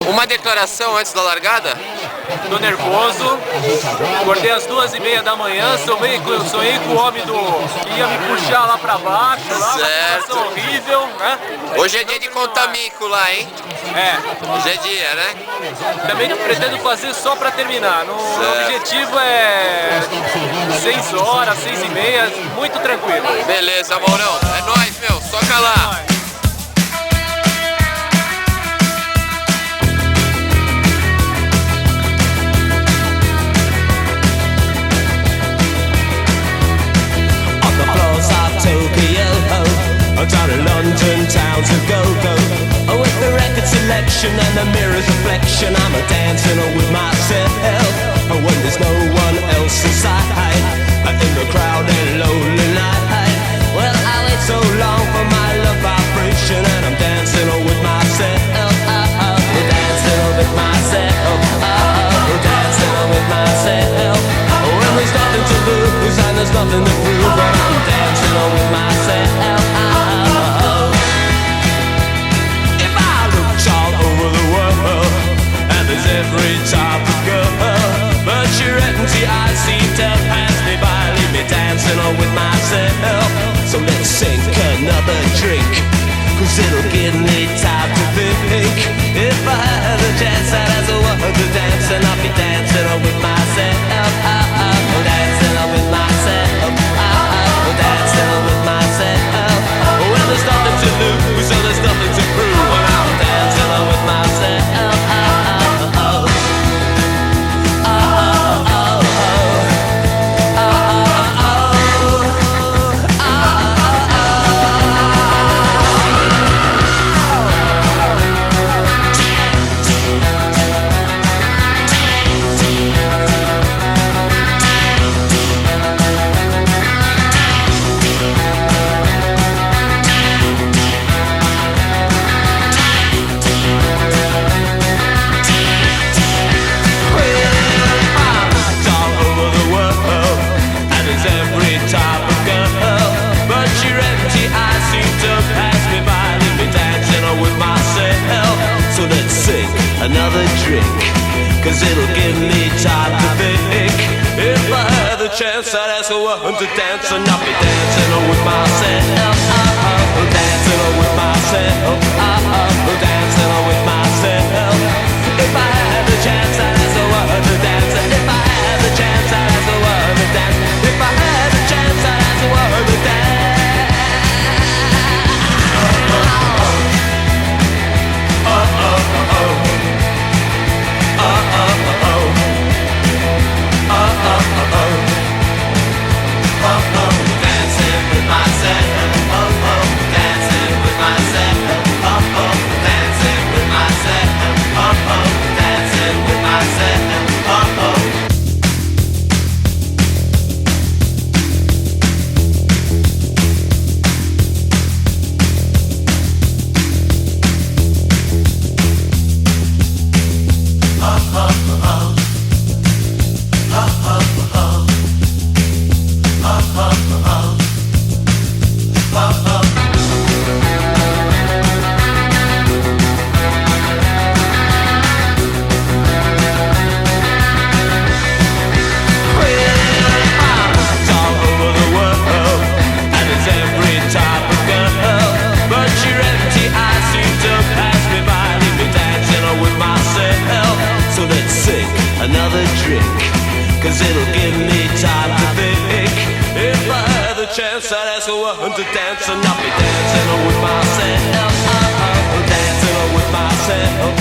Uma declaração antes da largada? Tô nervoso, acordei às 2h30 da manhã, sonhei com o homem que ia me puxar lá pra baixo, lá, uma situação horrível, né? Hoje é dia de contar mico lá, hein? É. Hoje é dia, né? Também não pretendo fazer só pra terminar, o objetivo é 6 horas, 6h30, muito tranquilo. Beleza, Maurão, é nóis, meu, soca lá! Down in London town to go-go, with the record selection and the mirror's reflection, I'm a dancing with myself, when there's no one else inside, in the crowded lonely night. Well, I wait so long for my love vibration, and I'm dancing with myself, dancing with myself, dancing with myself. When there's nothing to lose and there's nothing to prove, but I'm dancing with myself. Every type of girl, but your empty eyes seem to pass me by, leave me dancing on with myself. So let's sink another drink, cause it'll give me time to think. If I had a chance, I'd ask a woman to dance, and I'll be dancing on with myself. Dancing on with myself. Dancing on with myself. Well, there's nothing to lose, so there's nothing to prove, and I'm dancing on with myself. Another drink, cause it'll give me time to think. If I had the chance, I'd ask a woman to dance, and I'll be dancing with myself. Dancing with myself. Dancing with myself. If I had the chance, I'd ask a woman to dance. If I had the chance, I'd ask a woman to dance. If I had the chance, I'd ask a woman to dance. Dancing with myself, dancing with myself, dancing with myself, dancing with myself. Another drink, cause it'll give me time to think. If I had the chance, I'd ask a woman to dance, and I'll be dancing with myself. Dancing with myself.